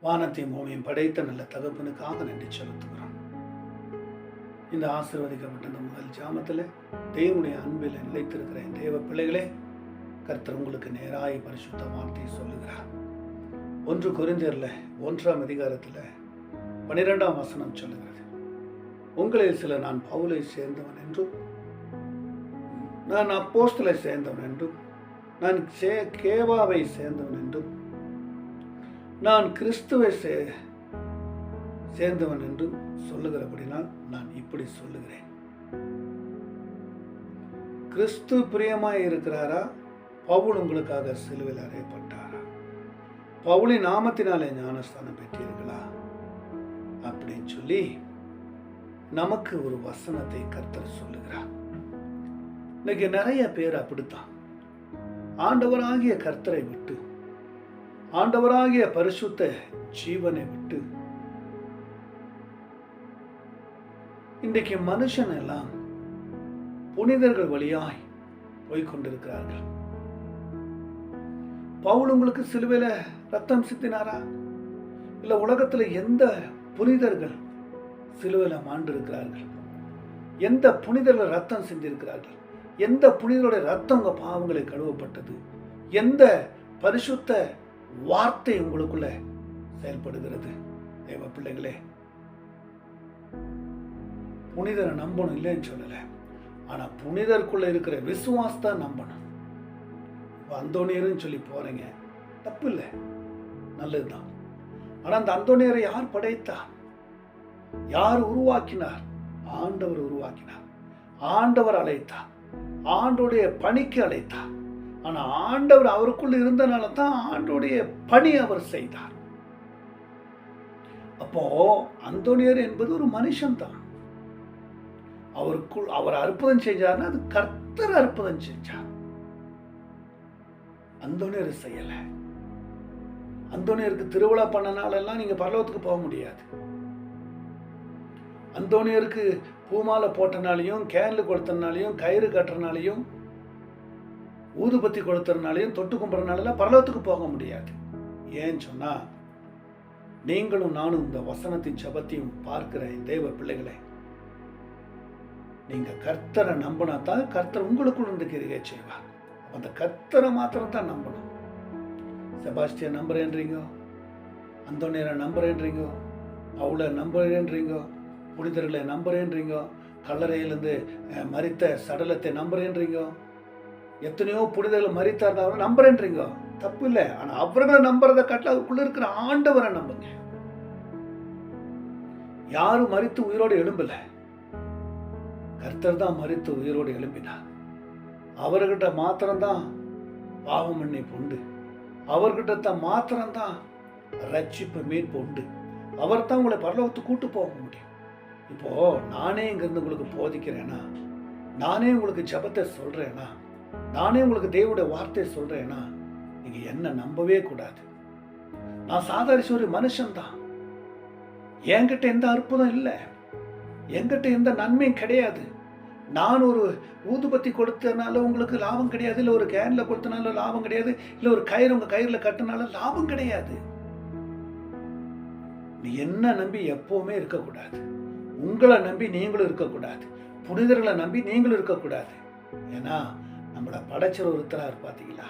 வானத்தையும் பூமியும் படைத்த நல்ல தகப்பனுக்காக நன்றி செலுத்துகிறோம். இந்த ஆசீர்வதிக்கப்பட்ட இந்த முதல் ஜாமத்தில் தேவனுடைய அன்பில் நிலைத்திருக்கிற என் தேவ பிள்ளைகளே, கர்த்தர் உங்களுக்கு நேராய் பரிசுத்த வார்த்தையை சொல்லுகிறார். 1 கொரிந்தியர்ல 1ஆம் அதிகாரத்தில் 12ஆம் வசனம் சொல்லுகிறது, உங்களில் சிலர் நான் பவுலை சேர்ந்தவன் என்றும், நான் அப்போஸ்தலை சேர்ந்தவன் என்றும், நான் கேவாவை சேர்ந்தவன் என்றும், நான் கிறிஸ்துவை சேர்ந்தவன் என்றும் சொல்லுகிறபடினால் நான் இப்படி சொல்லுகிறேன். கிறிஸ்து பிரியமாய் இருக்கிறாரா? பவுல் உங்களுக்காக சிலுவையில் அறையப்பட்டாரா? பவுலின் நாமத்தினாலே ஞானஸ்தானம் பெற்றீர்களா? அப்படின்னு சொல்லி நமக்கு ஒரு வசனத்தை கர்த்தர் சொல்லுகிறார். இன்னைக்கு நிறைய பேர் அப்படித்தான் ஆண்டவராகிய கர்த்தரை விட்டு, ஆண்டவராகிய பரிசுத்த ஜீவனை விட்டு இன்றைக்கு மனுஷன் எல்லாம் புனிதர்கள் வழியாய் போய்கொண்டிருக்கிறார்கள். பவுல் உங்களுக்கு சிலுவையில ரத்தம் சித்தினாரா? இல்ல உலகத்துல எந்த புனிதர்கள் சிலுவையில மாண்டிருக்கிறார்கள்? எந்த புனிதர்கள் ரத்தம் சிந்திருக்கிறார்கள்? எந்த புனிதருடைய ரத்தம் உங்க பாவங்களை கழுவப்பட்டது? எந்த பரிசுத்த வார்த்தை உங்களுக்குள்ள செயல்படுகிறது? தேவ பிள்ளைகளே, புனிதரை நம்பணும் இல்லைன்னு சொல்லல, ஆனா புனிதருக்குள்ள இருக்கிற விசுவாசத்தை நம்பணும். அந்தோனியர்னு சொல்லி போறீங்க, தப்பு இல்லை, நல்லதுதான். ஆனா அந்த அந்தோனியரை யார் படைத்தார்? யார் உருவாக்கினார்? ஆண்டவர் உருவாக்கினார், ஆண்டவர் அழைத்தார், ஆண்டோடைய பணிக்கு அழைத்தார். ஆனா ஆண்டவர் அவருக்குள்ள இருந்தனால தான் ஆண்டோடைய பணி அவர் செய்தார். அப்போ அந்தோனியர் என்பது ஒரு மனுஷன் தான். அவருக்குள் அவர் அற்புதம் செஞ்சார்னா அது கர்த்தர் அற்புதம் செஞ்சார், அந்தோனியர் செய்யல. அந்தோனியருக்கு திருவிழா பண்ணனாலெல்லாம் நீங்க பரலோகத்துக்கு போக முடியாது. அந்தோனியருக்கு பூமாலை போட்டனாலையும், கேன்ல கொடுத்தனாலையும், கயிறு கட்டுறனாலையும், ஊதுபத்தி கொடுத்தனாலையும், தொட்டு கும்பிட்றனால பரலோகத்துக்கு போக முடியாது. ஏன்னு சொன்னா, நீங்களும் நானும் இந்த வசனத்தின் ஜபத்தையும் பார்க்கிற தேவ பிள்ளைகளை, நீங்க கர்த்தரை நம்பினா தான் கர்த்தர் உங்களுக்குள் இருந்து கிரியை செய்வார். அந்த கர்த்தரை மாத்திரம் தான் நம்பணும். செபாஸ்டியன் நம்புறேன்றீங்க, அந்தோனியரை நம்புறேன்றீங்க, பவுலை நம்புறேன்றீங்க, புனிதர்களை நம்புறேன்றீங்க, கல்லறையிலிருந்து மரித்த சடலத்தை நம்புறேன்றீங்க, எத்தனையோ புனிதர்களை மரித்தார் நம்புறேன்றீங்க, தப்பு இல்லை. ஆனா அவர்களை நம்புறதை காட்டில அவருக்குள்ள இருக்கிற ஆண்டவரை நம்புங்க. யாரும் மரித்து உயிரோடு எழும்பல, கர்த்தர் தான் மரித்து உயிரோடு எழும்பினார். அவர்கிட்ட மாத்திரம்தான் பாவ மன்னிப்பு உண்டு, அவர்கிட்ட மாத்திரம்தான் ரட்சிப்பு மீட்பு உண்டு. அவர் தான் உங்களை பரலோகத்துக்கு கூட்டு போக முடியும். இப்போ நானே இங்கிருந்து உங்களுக்கு போதிக்கிறேன்னா, நானே உங்களுக்கு ஜபத்தை சொல்றேன்னா, நானே உங்களுக்கு தேவனுடைய வார்த்தையை சொல்றேன்னா, நீங்க என்ன நம்பவே கூடாது. நான் சாதாரண ஒரு மனுஷன் தான், என்கிட்ட எந்த அற்புதம் இல்லை, என்கிட்ட எந்த நன்மையும் கிடையாது. நான் ஒரு ஊதுபத்தி கொடுத்தனால உங்களுக்கு லாபம் கிடையாது, இல்லை ஒரு கேன்ல கொடுத்தனால லாபம் கிடையாது, இல்லை ஒரு கயிறு உங்க கயிறுல கட்டினால லாபம் கிடையாது. நீ என்ன நம்பி எப்பவுமே இருக்கக்கூடாது, உங்களை நம்பி நீங்களும் இருக்கக்கூடாது, புனிதர்களை நம்பி நீங்களும் இருக்கக்கூடாது. ஏன்னா நம்மளை படைச்சவர் ஒருத்தரார் பார்த்தீங்களா,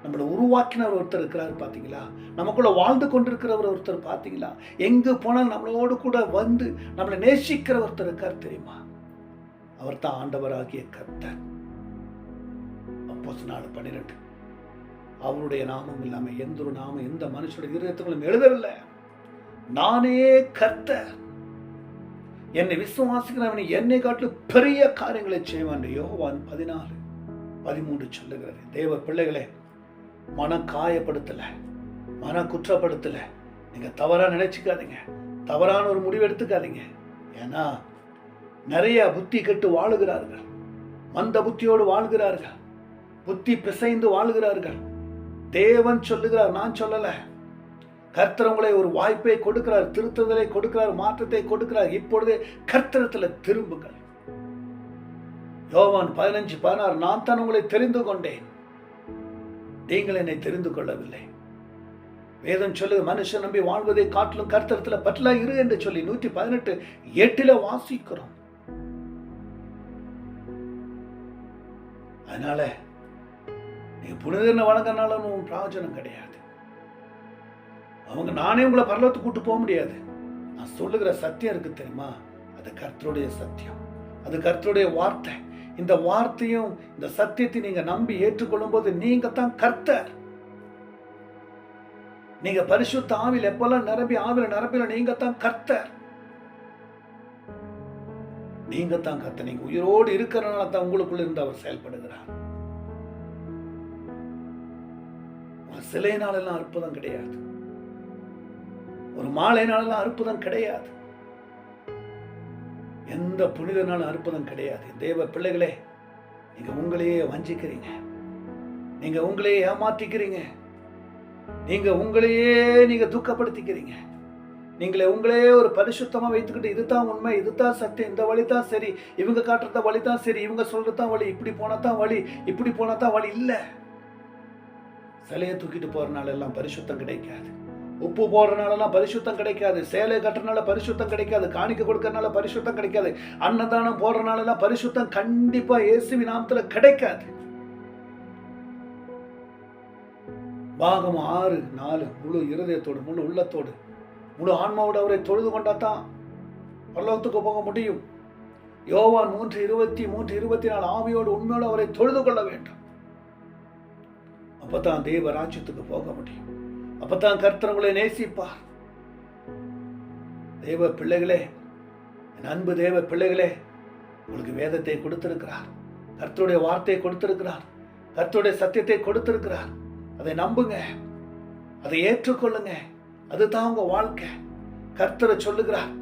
நம்மளை உருவாக்கினவர் ஒருத்தர் இருக்கிறார் பார்த்தீங்களா, நமக்குள்ள வாழ்ந்து கொண்டிருக்கிறவர் ஒருத்தர் பார்த்தீங்களா, எங்கு போனால் நம்மளோடு கூட வந்து நம்மளை நேசிக்கிற ஒருத்தர் இருக்கார் தெரியுமா? அவர் தான் ஆண்டவராகிய கர்த்தர். அப்போஸ்தலர் 4:12. அவருடைய நாமம் இல்லாம எந்த ஒரு நாமம் எந்த மனுஷனுடைய இதயத்துக்குள்ளும் எழுதவில்லை. நானே கர்த்தர், என்னை விசுவாசிக்கிறவனை என்னை காட்டிலும் பெரிய காரியங்களை செய்வான். யோவான் 14:13 சொல்லுகிறது. தேவ பிள்ளைகளே, மன காயப்படுத்தல, மன குற்றப்படுத்தல, நீங்க தவறா நினைச்சுக்காதீங்க, தவறான ஒரு முடிவு எடுத்துக்காதீங்க. ஏன்னா நிறைய புத்தி கெட்டு வாழுகிறார்கள், மந்த புத்தியோடு வாழ்கிறார்கள், புத்தி பிசைந்து வாழ்கிறார்கள். தேவன் சொல்லுகிறார், நான் சொல்லல. கர்த்தர் உங்களை ஒரு வாய்ப்பை கொடுக்கிறார், திருத்துதலை கொடுக்கிறார், மாற்றத்தை கொடுக்கிறார். இப்பொழுதே கர்த்தரத்தில் திரும்புங்கள். யோவான் 15:16, நான் தான் உங்களை தெரிந்து கொண்டேன், நீங்கள் என்னை தெரிந்து கொள்ளவில்லை. வேதம் சொல்லு, மனுஷன் நம்பி வாழ்வதை காட்டிலும் கர்த்தரத்துல பற்றலா இரு என்று சொல்லி 118:8 வாசிக்கிறோம். அதனால நீங்க புனிதனை வழங்கினாலும் பிரயோஜனம் கிடையாது. அவங்க நானே உங்களை பரலோகத்துக்கு கூட்டு போக முடியாது. நான் சொல்லுகிற சத்தியம் இருக்கு தெரியுமா, அது கர்த்தருடைய சத்தியம், அது கர்த்தருடைய வார்த்தை. இந்த வார்த்தையும் இந்த சத்தியத்தை நீங்க நம்பி ஏற்றுக்கொள்ளும் போது நீங்க தான் கர்த்தர். நீங்க பரிசுத்த ஆவியில் எப்பெல்லாம் நிரம்பில நீங்க தான் கர்த்தர். நீங்க தான் கர்த்தர். நீங்க உயிரோடு இருக்கிறனால தான் உங்களுக்குள்ள இருந்து அவர் செயல்படுகிறார். ஒரு சிலையினாலெல்லாம் அற்புதம் கிடையாது, ஒரு மாலையினாலெல்லாம் அற்புதம் கிடையாது, எந்த புனிதனாலும் அற்புதம் கிடையாது. தேவ பிள்ளைகளே, நீங்க உங்களையே வஞ்சிக்கிறீங்க, நீங்க உங்களையே ஏமாத்திக்கிறீங்க, நீங்க உங்களையே நீங்க துக்கப்படுத்திக்கிறீங்க. நீங்களே உங்களே ஒரு பரிசுத்தமா வைத்துக்கிட்டு இதுதான் உண்மை, இதுதான் சத்தியம், இந்த வழி தான் சரி, இவங்க காட்டுறத வழி தான் சரி, இவங்க சொல்றதான் வழி, இப்படி போனதான் வழி, இப்படி போனதான் வழி இல்ல. சிலையை தூக்கிட்டு போறதுனால எல்லாம் பரிசுத்தம் கிடைக்காது, உப்பு போடுறதுனால பரிசுத்தம் கிடைக்காது, சேலை கட்டுறதுனால பரிசுத்தம் கிடைக்காது, காணிக்க கொடுக்கறதுனால பரிசுத்தம் கிடைக்காது, அன்னதானம் போடுறதுனால எல்லாம் பரிசுத்தம் கண்டிப்பா இயேசுவின் நாமத்துல கிடைக்காது. பாகம் 6:4 முழு இருதயத்தோடு, முழு உள்ளத்தோடு, முழு ஆன்மாவோடு அவரை தொழுது கொண்டாதான் பரலோகத்துக்கு போக முடியும். யோவான் 3:23-24 ஆவியோடு உண்மையோடு அவரை தொழுது கொள்ள வேண்டும். அப்பதான் தேவ ராஜ்யத்துக்கு போக முடியும். அப்பதான் கர்த்தர் உங்களை நேசிப்பார். தேவ பிள்ளைகளே, என் அன்பு தேவ பிள்ளைகளே, உங்களுக்கு வேதத்தை கொடுத்திருக்கிறார், கர்த்தருடைய வார்த்தையை கொடுத்திருக்கிறார், கர்த்தருடைய சத்தியத்தை கொடுத்திருக்கிறார். அதை நம்புங்க, அதை ஏற்றுக்கொள்ளுங்க, அதுதான் உங்க வாழ்க்கை. கர்த்தரை சொல்லுகிறார்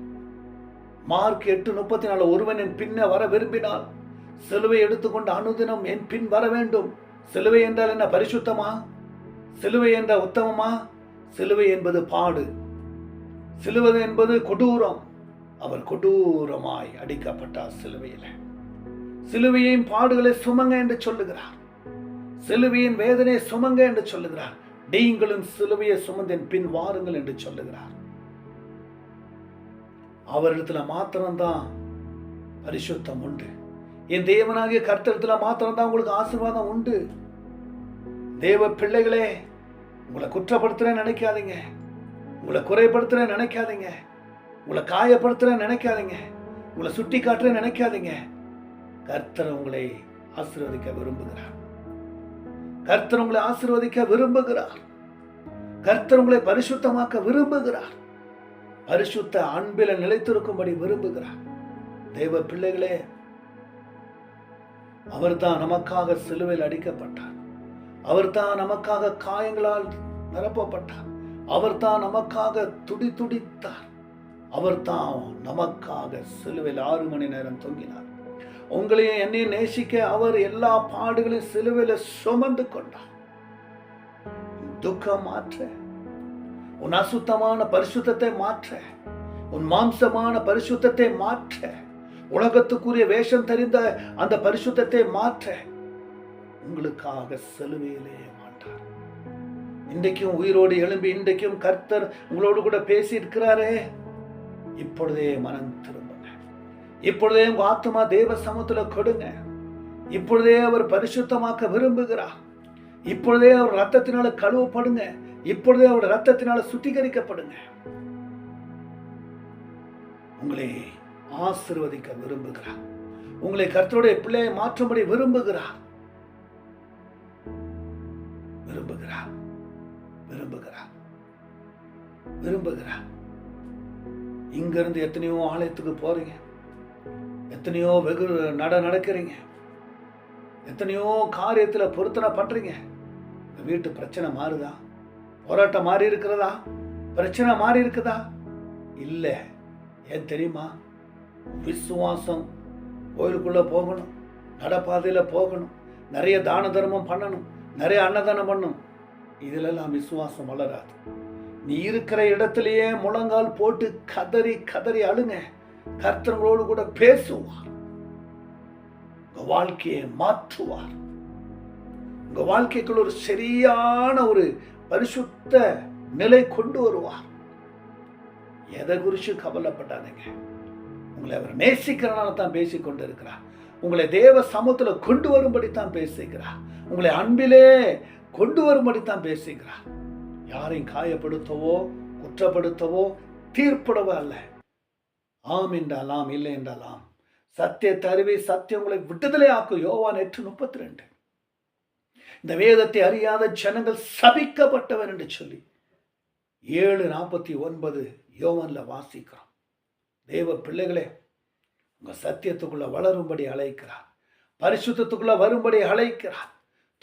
மார்க் 8:34, ஒருவன் என் பின்ன வர விரும்பினால் சிலுவை எடுத்துக்கொண்டு அனுதினம் என் பின் வர வேண்டும். சிலுவை என்றால் என்ன? பரிசுத்தமா? சிலுவை என்ற உத்தமமா? சிலுவை என்பது பாடு, சிலுவை என்பது கொடூரம். அவர் கொடூரமாய் அடிக்கப்பட்டார் சிலுவையில. சிலுவையின் பாடுகளை சுமங்க என்று சொல்லுகிறார், சிலுவையின் வேதனை சுமங்க என்று சொல்லுகிறார். நீங்களும் சிலுவையை சுமந்தேன் பின் வாருங்கள் என்று சொல்லுகிறார். அவரிடத்துல மாத்திரம்தான் பரிசுத்தம் உண்டு. என் தேவனாகிய கர்த்தரிடத்துல மாத்திரம்தான் உங்களுக்கு ஆசீர்வாதம் உண்டு. தேவ பிள்ளைகளே, உங்களை குற்றப்படுத்துறேன்னு நினைக்காதீங்க, உங்களை குறைப்படுத்துறேன்னு நினைக்காதீங்க, உங்களை காயப்படுத்துறேன்னு நினைக்காதீங்க, உங்களை சுட்டி காட்டுறேன்னு நினைக்காதீங்க. கர்த்தர் உங்களை ஆசீர்வதிக்க விரும்புகிறார். கர்த்தர் உங்களை ஆசீர்வதிக்க விரும்புகிறார். கர்த்தர் உங்களை பரிசுத்தமாக்க விரும்புகிறார். பரிசுத்த அன்பில நிலைத்திருக்கும்படி விரும்புகிறார். தேவ பிள்ளைகளே, அவர்தான் நமக்காக சிலுவையில் அடிக்கப்பட்டார், அவர்தான் நமக்காக காயங்களால் நிரப்பப்பட்டார், அவர்தான் நமக்காக துடித்தார், அவர்தான் நமக்காக சிலுவையில் 6 மணி நேரம் தொங்கினார். உங்களையும் என்னையும் நேசிக்க அவர் எல்லா பாடுகளையும் சிலுவையில சுமந்து கொண்டார். துக்கம் மாற்ற, உன் அசுத்தமான பரிசுத்தத்தை மாற்ற, உன் மாம்சமான பரிசுத்தத்தை மாற்ற, உலகத்துக்குரிய வேஷம் தெரிந்த அந்த பரிசுத்தத்தை மாற்ற உங்களுக்காக சிலுவையிலே மாட்டார். இன்றைக்கும் உயிரோடு எழும்பி இன்றைக்கும் கர்த்தர் உங்களோடு கூட பேசி இருக்கிறாரே. இப்பொழுதே மனம் திரும்புங்க, இப்பொழுதே உங்க ஆத்மா தேவ சமூகத்துல கொடுங்க. இப்பொழுதே அவர் பரிசுத்தமாக்க விரும்புகிறார். இப்பொழுதே அவர் ரத்தத்தினால கழுவப்படுங்க, இப்பொழுதே அவர் ரத்தத்தினால சுத்திகரிக்கப்படுங்க. உங்களை ஆசீர்வதிக்க விரும்புகிறார். உங்களை கர்த்தருடைய பிள்ளையை மாற்றும்படி விரும்புகிறார். விரும்புகிறார் விரும்புகிறார் விரும்புகிறார். இங்கிருந்து எத்தனையோ ஆலயத்துக்கு போறீங்க, எத்தனையோ வெகு நடக்கிறீங்க, எத்தனையோ காரியத்துல பொருத்தனை பண்றீங்க. வீட்டு பிரச்சனை மாறுதா? போராட்டம் மாறி இருக்கிறதா? பிரச்சனை மாறி இருக்குதா? இல்ல. ஏன் தெரியுமா? விசுவாசம். கோயிலுக்குள்ள போகணும், நடப்பாதையில போகணும், நிறைய தான தர்மம் பண்ணணும், நிறைய அன்னதானம் பண்ணணும். இதுலெல்லாம் விசுவாசம் வளராது. நீ இருக்கிற இடத்திலேயே முழங்கால் போட்டு கதறி கதறி அழுங்க. கர்த்தரோடு கூட பேசுவார், உங்க வாழ்க்கையை மாற்றுவார். உங்க வாழ்க்கைக்குள்ள ஒரு சரியான ஒரு பரிசுத்த நிலை கொண்டு வருவார். எதை குறித்து கவலைப்படாதீங்க. உங்களை அவர் நேசிக்கிறனால தான் பேசிக்கொண்டு இருக்கிறார். உங்களை தேவ சமூகத்தில் கொண்டு வரும்படி தான் பேசுகிறார். உங்களை அன்பிலே கொண்டு வரும்படி தான் பேசுகிறார். யாரையும் காயப்படுத்தவோ குற்றப்படுத்தவோ தீர்ப்பிடவோ அல்ல. ஆம் என்றால் ஆம், இல்லை என்றால் ஆம். சத்தியத்தை அறிவை சத்தியம் உங்களை விடுதலை ஆக்கும். யோவான் 8:32. இந்த வேதத்தை அறியாத ஜனங்கள் சபிக்கப்பட்டவர் என்று சொல்லி 7:49 யோவான்ல வாசிக்கிறோம். தேவ பிள்ளைகளே, உங்க சத்தியத்துக்குள்ள வளரும்படி அழைக்கிறார். பரிசுத்தத்துக்குள்ள வரும்படி அழைக்கிறார்.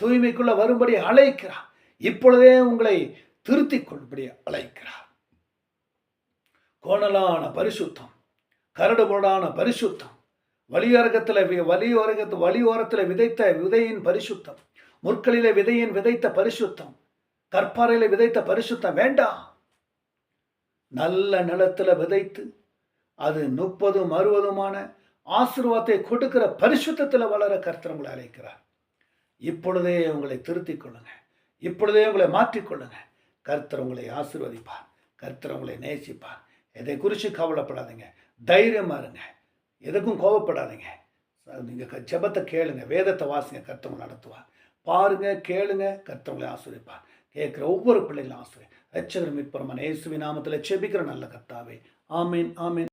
தூய்மைக்குள்ள வரும்படி அழைக்கிறார். இப்பொழுதே உங்களை திருத்திக் கொள்ளும்படி அழைக்கிறார். கோணலான பரிசுத்தம், கரடுமுரடான பரிசுத்தம், வழியோரத்தில் விதைத்த விதையின் பரிசுத்தம், முற்களிலே விதையின் விதைத்த பரிசுத்தம், கற்பாறையில விதைத்த பரிசுத்தம் வேண்டாம். நல்ல நிலத்துல விதைத்து அது 30-60 ஆசீர்வாதத்தை கொடுக்கிற பரிசுத்தத்தில் வளர கர்த்தர் உங்களை அழைக்கிறார். இப்பொழுதே உங்களை திருத்திக் கொள்ளுங்க. இப்பொழுதே உங்களை மாற்றிக்கொள்ளுங்க. கர்த்தர் உங்களை ஆசீர்வதிப்பார். கர்த்தர் உங்களை நேசிப்பார். எதை குறித்து கவலைப்படாதீங்க. தைரியமா இருங்க. எதுக்கும் கோபப்படாதீங்க. நீங்க ஜெபத்தை கேளுங்க, வேதத்தை வாசிங்க, கர்த்தர் நடத்துவார். பாருங்க, கேளுங்க, கர்த்தர் உங்களை ஆசீர்வதிப்பார். கேட்கிற ஒவ்வொரு பிள்ளைகளும் ஆசீர்வதி. இரட்சகர் மீட்பருமான இயேசுவின் நாமத்தில் ஜெபிக்கிற நல்ல கர்த்தாவே, ஆமீன், ஆமீன்.